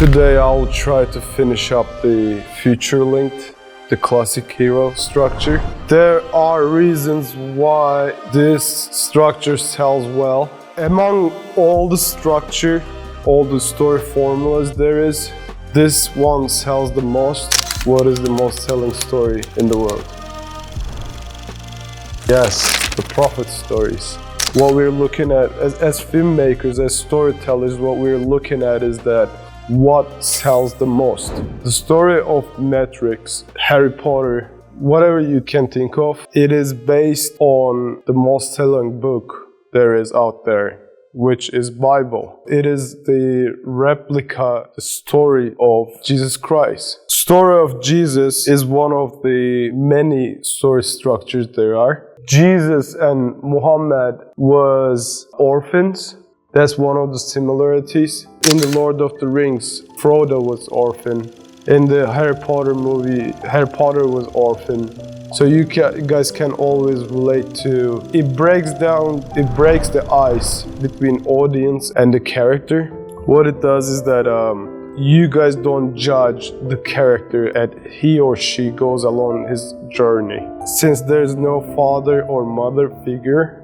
Today I'll try to finish up the future-linked, the classic hero structure. There are reasons why this structure sells well. Among all the structure, all the story formulas there is, this one sells the most. What is the most selling story in the world? Yes, the prophet stories. What we're looking at as filmmakers, as storytellers, what we're looking at is that what sells the most. The story of Matrix, Harry Potter, whatever you can think of, it is based on the most selling book there is out there, which is Bible. It is the replica, the story of Jesus Christ. Story of Jesus is one of the many story structures there are. Jesus and Muhammad was orphans. That's one of the similarities. In the Lord of the Rings, Frodo was orphan. In the Harry Potter movie, Harry Potter was orphan. So you guys can always relate to, it breaks the ice between audience and the character. What it does is that you guys don't judge the character as he or she goes along his journey. Since there's no father or mother figure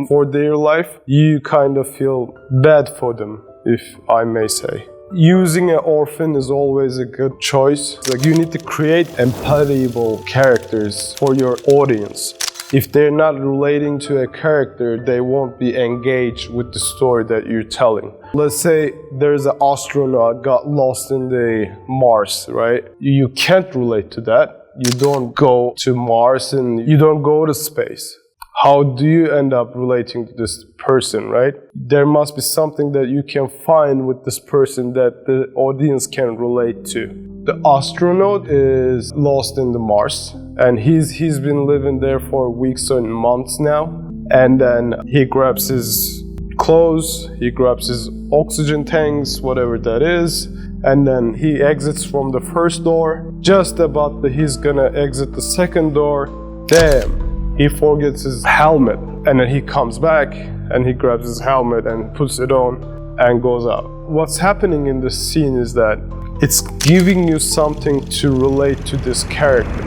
for their life, you kind of feel bad for them, if I may say. Using an orphan is always a good choice. Like, you need to create empathable characters for your audience. If they're not relating to a character, they won't be engaged with the story that you're telling. Let's say there's an astronaut got lost in the Mars, right? You can't relate to that. You don't go to Mars and you don't go to space. How do you end up relating to this person, right? There must be something that you can find with this person that the audience can relate to. The astronaut is lost in the Mars, and he's been living there for weeks and months now. And then he grabs his clothes, he grabs his oxygen tanks, whatever that is, and then he exits from the first door. Just about he's gonna exit the second door, damn! He forgets his helmet, and then he comes back and he grabs his helmet and puts it on and goes out. What's happening in this scene is that it's giving you something to relate to this character.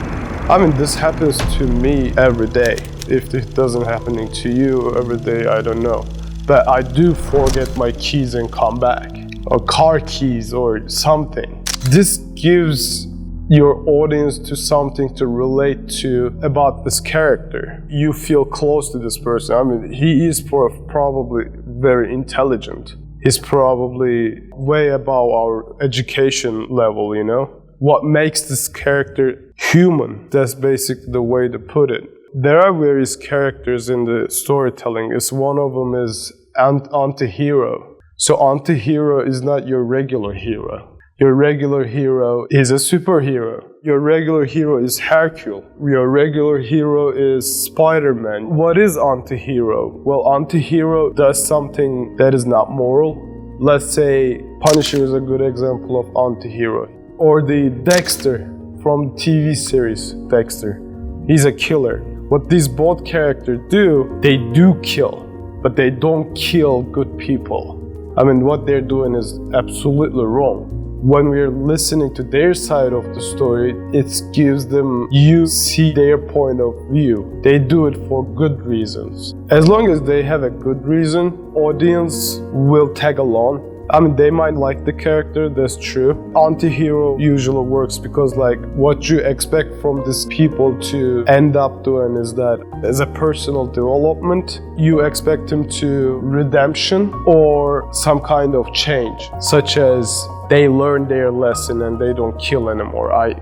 I mean, this happens to me every day. If it doesn't happening to you every day, I don't know. But I do forget my keys and come back, or car keys or something. This gives your audience to something to relate to about this character. You feel close to this person. I mean, he is probably very intelligent. He's probably way above our education level, you know? What makes this character human? That's basically the way to put it. There are various characters in the storytelling. One of them is Antihero. So Antihero is not your regular hero. Your regular hero is a superhero. Your regular hero is Hercule. Your regular hero is Spider-Man. What is Antihero? Well, Antihero does something that is not moral. Let's say Punisher is a good example of Antihero. Or the Dexter from TV series Dexter. He's a killer. What these both characters do, they do kill, but they don't kill good people. I mean, what they're doing is absolutely wrong. When we're listening to their side of the story, it gives them, you see their point of view. They do it for good reasons. As long as they have a good reason, audience will tag along. I mean, they might like the character, that's true. Antihero usually works because, like, what you expect from these people to end up doing is that as a personal development, you expect them to redemption or some kind of change, such as they learn their lesson and they don't kill anymore, I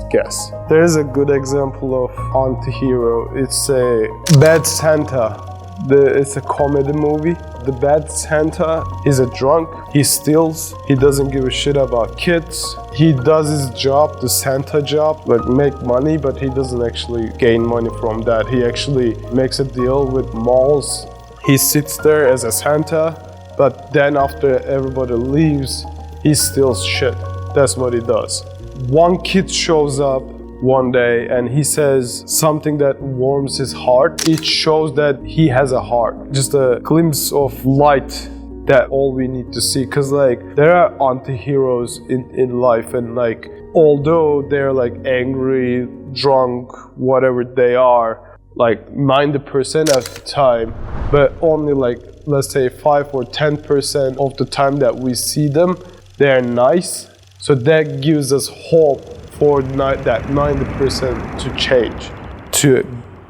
guess. There is a good example of Antihero. It's a Bad Santa. It's a comedy movie. The Bad Santa is a drunk. He steals. He doesn't give a shit about kids. He does his job, the Santa job, like make money, but he doesn't actually gain money from that. He actually makes a deal with malls. He sits there as a Santa, but then after everybody leaves, he steals shit. That's what he does. One kid shows up one day and he says something that warms his heart. It shows that he has a heart. Just a glimpse of light that all we need to see. Because like there are anti-heroes in life, and like although they're like angry, drunk, whatever they are, like 90% of the time, but only like let's say 5 or 10% of the time that we see them, they're nice. So that gives us hope for that 90% to change to a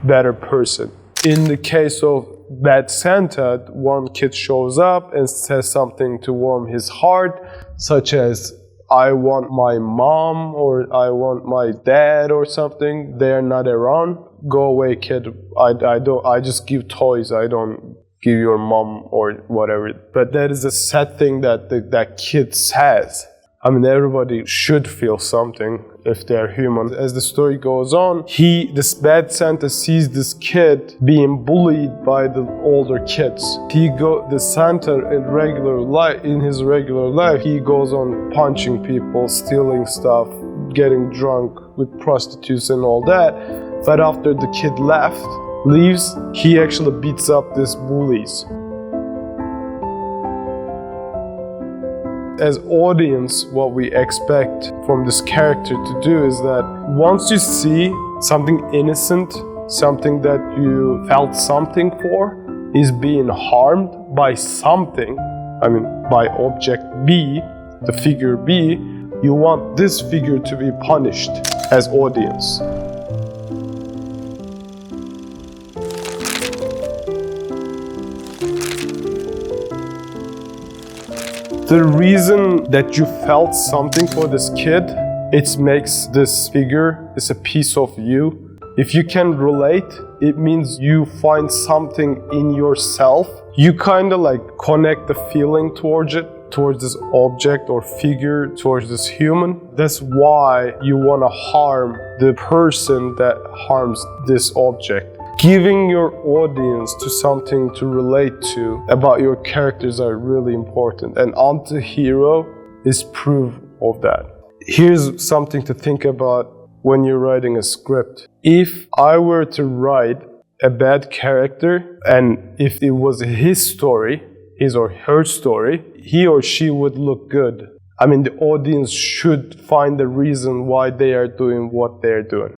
better person. In the case of Bad Santa, one kid shows up and says something to warm his heart, such as, I want my mom, or I want my dad, or something. They're not around. Go away, kid. I just give toys. I don't give your mom or whatever. But that is a sad thing that that kid says. I mean, everybody should feel something if they're human. As the story goes on, this bad Santa sees this kid being bullied by the older kids. The Santa in his regular life, he goes on punching people, stealing stuff, getting drunk with prostitutes and all that. But after the kid leaves, he actually beats up these bullies. As audience, what we expect from this character to do is that once you see something innocent, something that you felt something for, is being harmed by something, by object B, the figure B, you want this figure to be punished as audience. The reason that you felt something for this kid, it makes this figure, it's a piece of you. If you can relate, it means you find something in yourself. You kind of like connect the feeling towards it, towards this object or figure, towards this human. That's why you want to harm the person that harms this object. Giving your audience to something to relate to about your characters are really important, and Antihero is proof of that. Here's something to think about when you're writing a script. If I were to write a bad character, and if it was his story, his or her story, he or she would look good. The audience should find the reason why they are doing what they're doing.